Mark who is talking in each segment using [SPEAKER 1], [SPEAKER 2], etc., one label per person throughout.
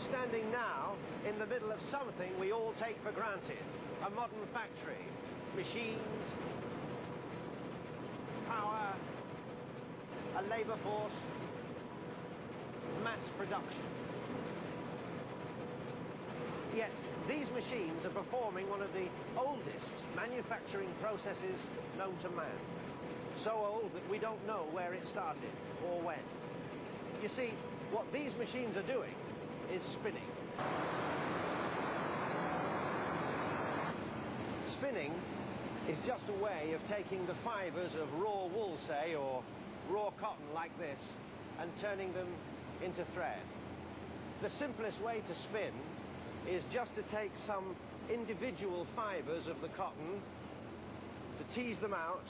[SPEAKER 1] standing now in the middle of something we all take for granted, a modern factory. Machines, power, a labour force, mass production. Yet these machines are performing one of the oldest manufacturing processes known to man. So old that we don't know where it started or when. You see, what these machines are doing is spinning. Spinning is just a way of taking the fibres of raw wool, say, or raw cotton like this, and turning them into thread. The simplest way to spin is just to take some individual fibres of the cotton, to tease them out,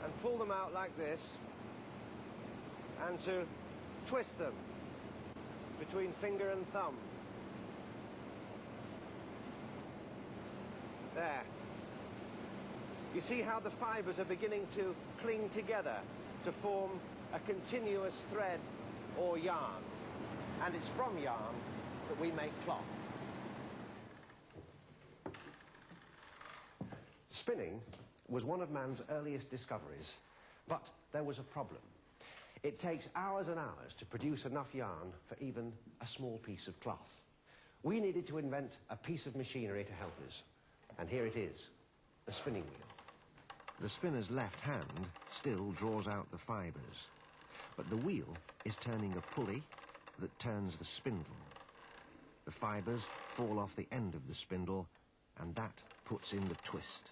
[SPEAKER 1] and pull them out like this, and to twist them between finger and thumb. There. You see how the fibres are beginning to cling together to form a continuous thread or yarn. And it's from yarn that we make cloth. Spinning was one of man's earliest discoveries, but there was a problem. It takes hours and hours to produce enough yarn for even a small piece of cloth. We needed to invent a piece of machinery to help us, and here it is, the spinning wheel. The spinner's left hand still draws out the fibres, but the wheel is turning a pulley that turns the spindle. The fibres fall off the end of the spindle, and that puts in the twist.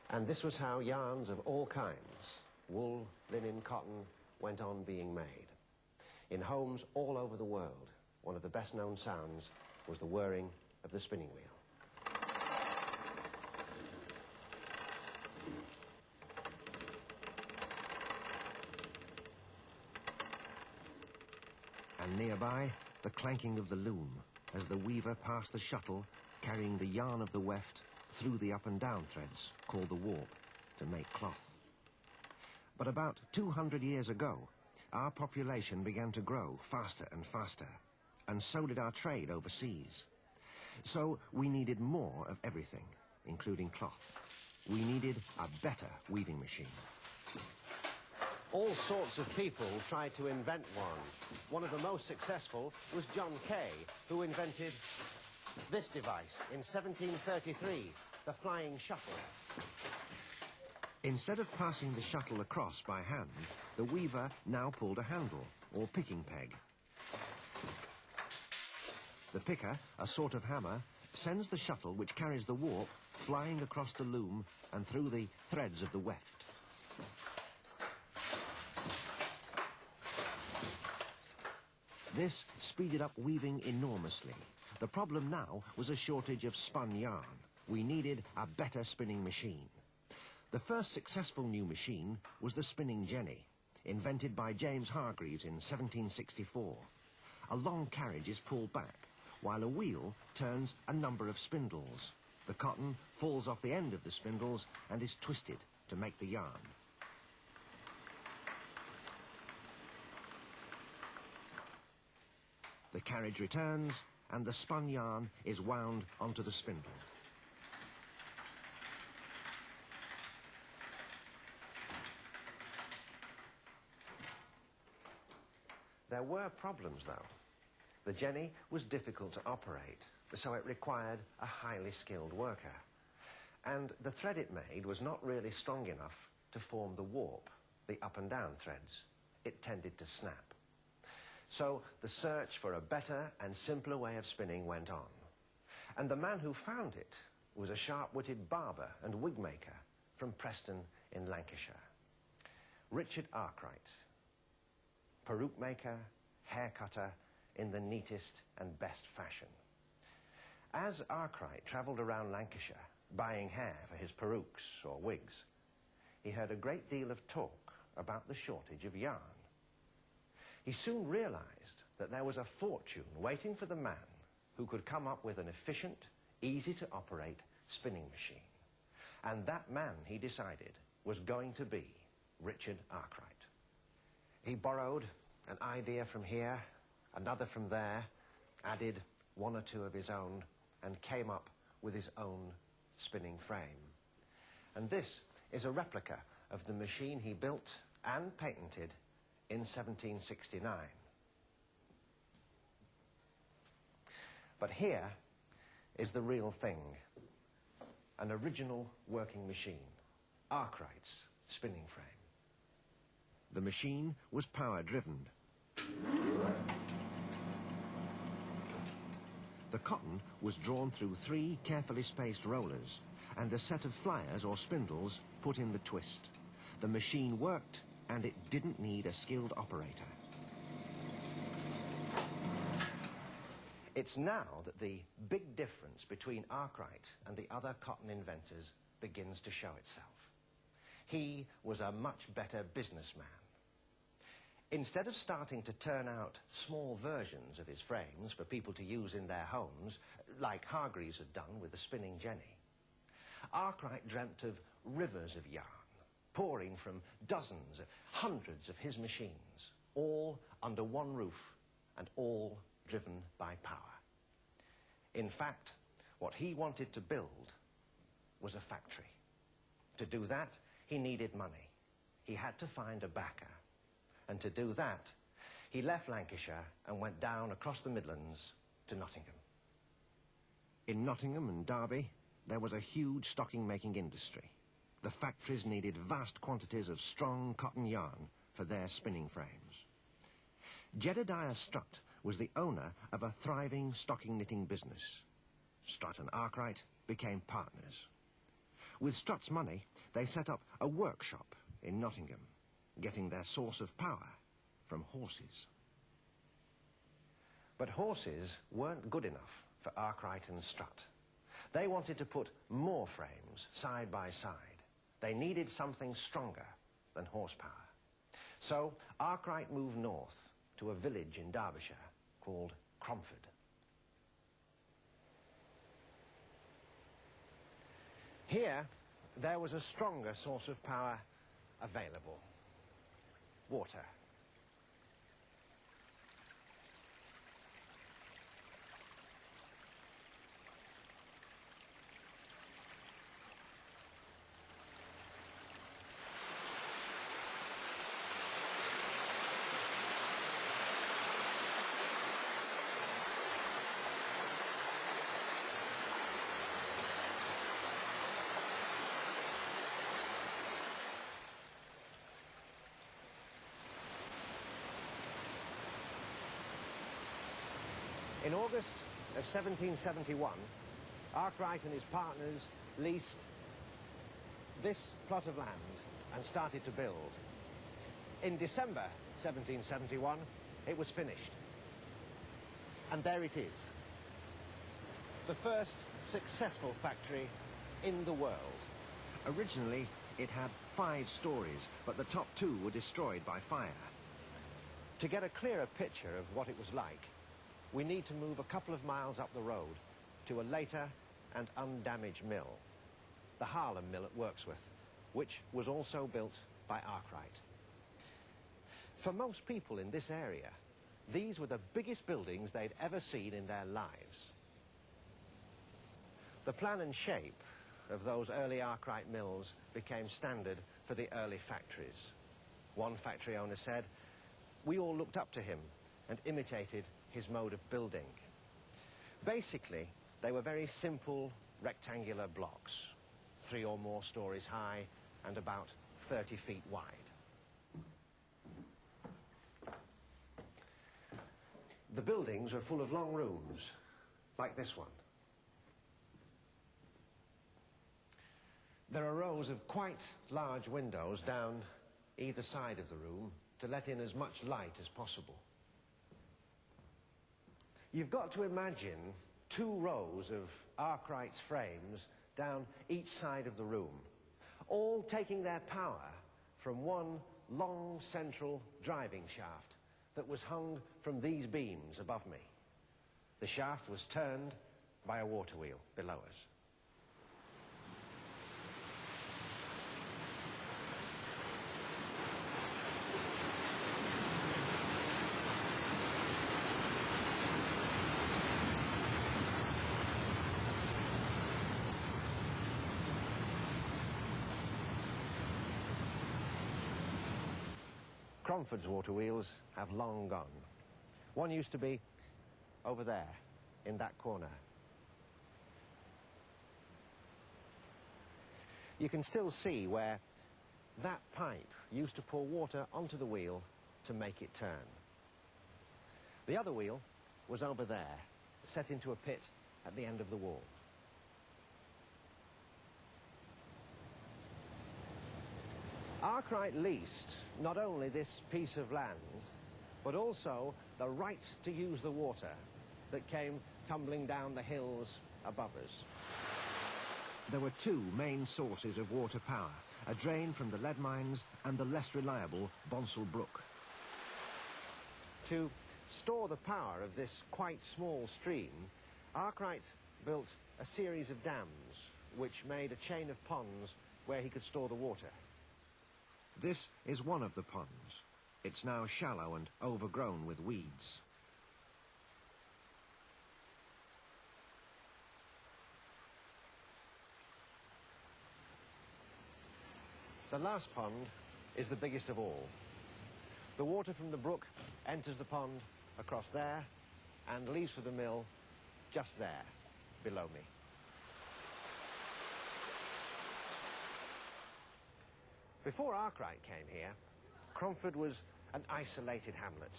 [SPEAKER 1] And this was how yarns of all kinds, wool, linen, cotton, went on being made. In homes all over the world, one of the best known sounds was the whirring of the spinning wheel. And nearby, the clanking of the loom as the weaver passed the shuttle carrying the yarn of the weft through the up and down threads called the warp to make cloth. But about 200 years ago, our population began to grow faster and faster, and so did our trade overseas. So we needed more of everything, including cloth. We needed a better weaving machine. All sorts of people tried to invent one. One of the most successful was John Kay, who invented this device in 1733, the flying shuttle. Instead of passing the shuttle across by hand, the weaver now pulled a handle, or picking peg. The picker, a sort of hammer, sends the shuttle which carries the warp flying across the loom and through the threads of the weft. This speeded up weaving enormously. The problem now was a shortage of spun yarn. We needed a better spinning machine. The first successful new machine was the spinning jenny, invented by James Hargreaves in 1764. A long carriage is pulled back, while a wheel turns a number of spindles. The cotton falls off the end of the spindles and is twisted to make the yarn. The carriage returns, and the spun yarn is wound onto the spindle. There were problems, though. The jenny was difficult to operate, so it required a highly skilled worker. And the thread it made was not really strong enough to form the warp, the up and down threads. It tended to snap. So the search for a better and simpler way of spinning went on. And the man who found it was a sharp-witted barber and wig maker from Preston in Lancashire. Richard Arkwright, peruke maker, hair cutter in the neatest and best fashion. As Arkwright travelled around Lancashire buying hair for his perukes or wigs, he heard a great deal of talk about the shortage of yarn. He soon realised that there was a fortune waiting for the man who could come up with an efficient, easy-to-operate spinning machine. And that man, he decided, was going to be Richard Arkwright. He borrowed an idea from here, another from there, added one or two of his own, and came up with his own spinning frame. And this is a replica of the machine he built and patented in 1769. But here is the real thing, an original working machine, Arkwright's spinning frame. The machine was power-driven. The cotton was drawn through 3 carefully spaced rollers and a set of flyers or spindles put in the twist. The machine worked, and it didn't need a skilled operator. It's now that the big difference between Arkwright and the other cotton inventors begins to show itself. He was a much better businessman. Instead of starting to turn out small versions of his frames for people to use in their homes, like Hargreaves had done with the spinning jenny, Arkwright dreamt of rivers of yarn, pouring from dozens, hundreds of his machines, all under one roof and all driven by power. In fact, what he wanted to build was a factory. To do that, he needed money. He had to find a backer. And to do that, he left Lancashire and went down across the Midlands to Nottingham. In Nottingham and Derby, there was a huge stocking-making industry. The factories needed vast quantities of strong cotton yarn for their spinning frames. Jedediah Strutt was the owner of a thriving stocking-knitting business. Strutt and Arkwright became partners. With Strutt's money, they set up a workshop in Nottingham, getting their source of power from horses. But horses weren't good enough for Arkwright and Strutt. They wanted to put more frames side by side. They needed something stronger than horsepower. So Arkwright moved north to a village in Derbyshire called Cromford. Here, there was a stronger source of power available: water. In August of 1771, Arkwright and his partners leased this plot of land and started to build. In December 1771, it was finished. And there it is, the first successful factory in the world. Originally, it had 5 stories, but the top 2 were destroyed by fire. To get a clearer picture of what it was like, we need to move a couple of miles up the road to a later and undamaged mill, the Harlem Mill at Wirksworth, which was also built by Arkwright. For most people in this area, these were the biggest buildings they'd ever seen in their lives. The plan and shape of those early Arkwright mills became standard for the early factories. One factory owner said, "We all looked up to him and imitated his mode of building." Basically, they were very simple rectangular blocks, 3 or more stories high and about 30 feet wide. The buildings were full of long rooms, like this one. There are rows of quite large windows down either side of the room to let in as much light as possible. You've got to imagine 2 rows of Arkwright's frames down each side of the room, all taking their power from one long central driving shaft that was hung from these beams above me. The shaft was turned by a water wheel below us. Cromford's water wheels have long gone. One used to be over there, in that corner. You can still see where that pipe used to pour water onto the wheel to make it turn. The other wheel was over there, set into a pit at the end of the wall. Arkwright leased not only this piece of land, but also the right to use the water that came tumbling down the hills above us. There were two main sources of water power, a drain from the lead mines and the less reliable Bonsall Brook. To store the power of this quite small stream, Arkwright built a series of dams which made a chain of ponds where he could store the water. This is one of the ponds. It's now shallow and overgrown with weeds. The last pond is the biggest of all. The water from the brook enters the pond across there and leaves for the mill just there, below me. Before Arkwright came here, Cromford was an isolated hamlet.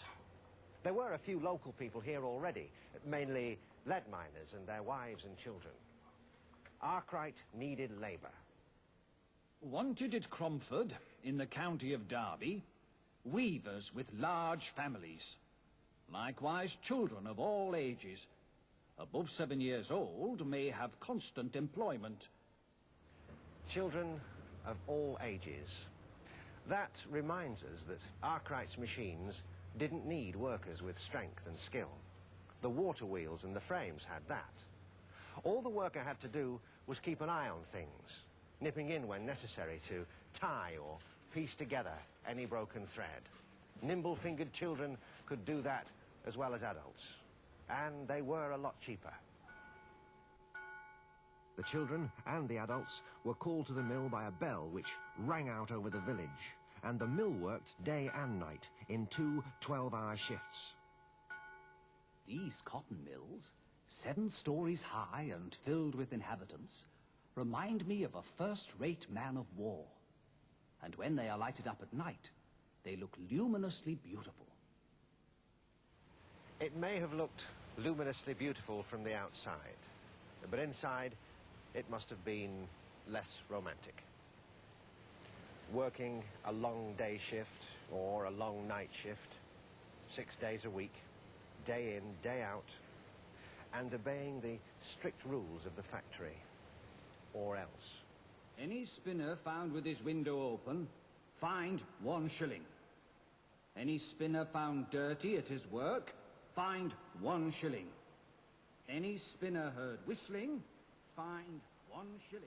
[SPEAKER 1] There were a few local people here already, mainly lead miners and their wives and children. Arkwright needed labour.
[SPEAKER 2] Wanted at Cromford, in the county of Derby, weavers with large families. Likewise, children of all ages. Above 7 years old may have constant employment.
[SPEAKER 1] Children of all ages. That reminds us that Arkwright's machines didn't need workers with strength and skill. The water wheels and the frames had that. All the worker had to do was keep an eye on things, nipping in when necessary to tie or piece together any broken thread. Nimble-fingered children could do that as well as adults, and they were a lot cheaper. The children and the adults were called to the mill by a bell which rang out over the village, and the mill worked day and night in 2 12-hour shifts.
[SPEAKER 3] These cotton mills, 7 stories high and filled with inhabitants, remind me of a first-rate man of war. And when they are lighted up at night, they look luminously beautiful.
[SPEAKER 1] It may have looked luminously beautiful from the outside, but inside it must have been less romantic. Working a long day shift or a long night shift, 6 days a week, day in, day out, and obeying the strict rules of the factory, or else.
[SPEAKER 2] Any spinner found with his window open, fined 1 shilling. Any spinner found dirty at his work, fined 1 shilling. Any spinner heard whistling, fined 1 shilling.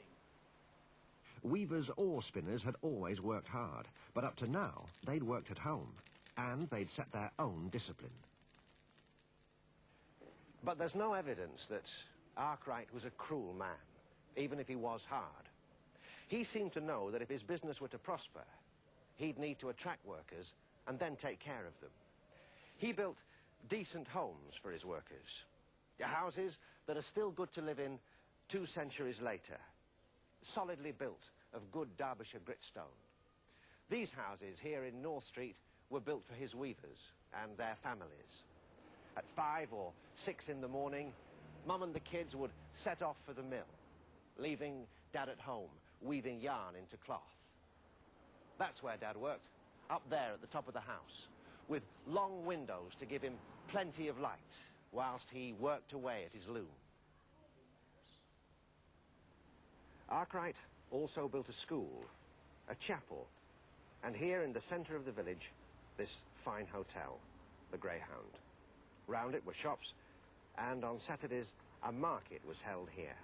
[SPEAKER 1] Weavers or spinners had always worked hard, but up to now they'd worked at home, and they'd set their own discipline. But there's no evidence that Arkwright was a cruel man, even if he was hard. He seemed to know that if his business were to prosper, he'd need to attract workers and then take care of them. He built decent homes for his workers, houses that are still good to live in 2 centuries later, solidly built of good Derbyshire gritstone. These houses here in North Street were built for his weavers and their families. At 5 or 6 in the morning, Mum and the kids would set off for the mill, leaving Dad at home, weaving yarn into cloth. That's where Dad worked, up there at the top of the house, with long windows to give him plenty of light, whilst he worked away at his loom. Arkwright also built a school, a chapel, and here in the centre of the village, this fine hotel, the Greyhound. Round it were shops, and on Saturdays, a market was held here.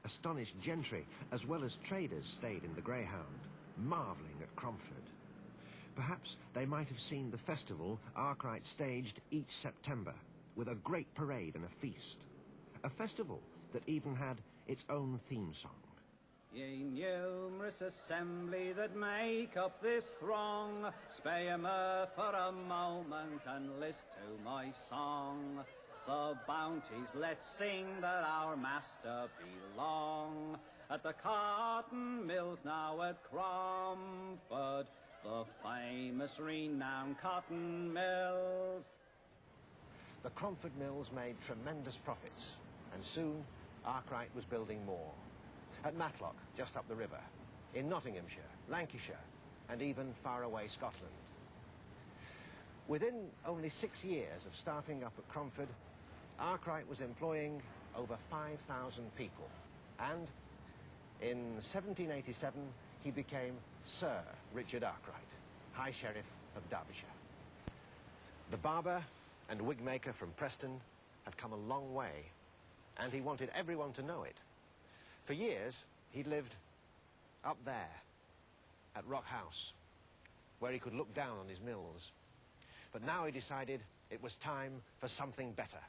[SPEAKER 1] Astonished gentry, as well as traders, stayed in the Greyhound, marvelling at Cromford. Perhaps they might have seen the festival Arkwright staged each September, with a great parade and a feast. A festival that even had its own theme song.
[SPEAKER 2] Ye numerous assembly that make up this throng, spare your mirth for a moment and list to my song. The bounties let's sing that our master belong. At the cotton mills now at Cromford, the famous renowned cotton mills.
[SPEAKER 1] The Cromford Mills made tremendous profits, and soon Arkwright was building more. At Matlock, just up the river, in Nottinghamshire, Lancashire, and even far away Scotland. Within only 6 years of starting up at Cromford, Arkwright was employing over 5,000 people, and in 1787 he became Sir Richard Arkwright, High Sheriff of Derbyshire. The barber and wig maker from Preston had come a long way, and he wanted everyone to know it. For years, he'd lived up there at Rock House, where he could look down on his mills. But now he decided it was time for something better.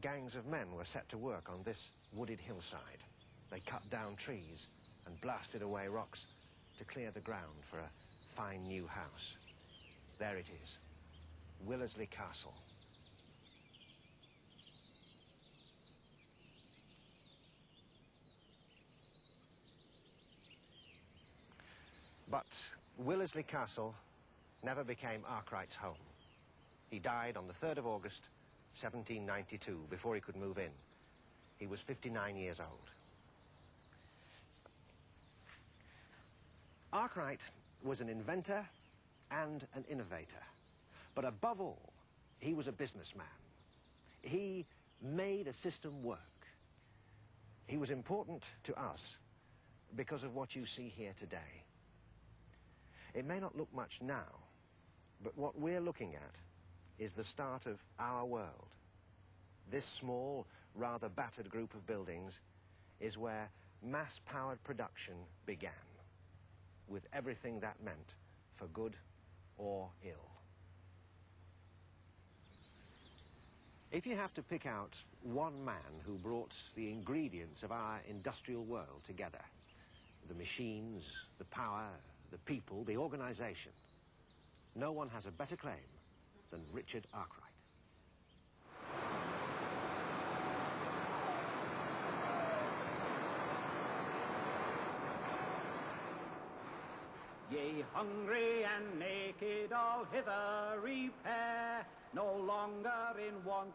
[SPEAKER 1] Gangs of men were set to work on this wooded hillside. They cut down trees and blasted away rocks to clear the ground for a fine new house. There it is, Willersley Castle. But Willersley Castle never became Arkwright's home. He died on the 3rd of August, 1792, before he could move in. He was 59 years old. Arkwright was an inventor and an innovator. But above all, he was a businessman. He made a system work. He was important to us because of what you see here today. It may not look much now, but what we're looking at is the start of our world. This small, rather battered group of buildings is where mass-powered production began, with everything that meant for good or ill. If you have to pick out one man who brought the ingredients of our industrial world together, the machines, the power, the people, the organization, no one has a better claim than Richard Arkwright.
[SPEAKER 2] Ye hungry and naked all hither repair, no longer in want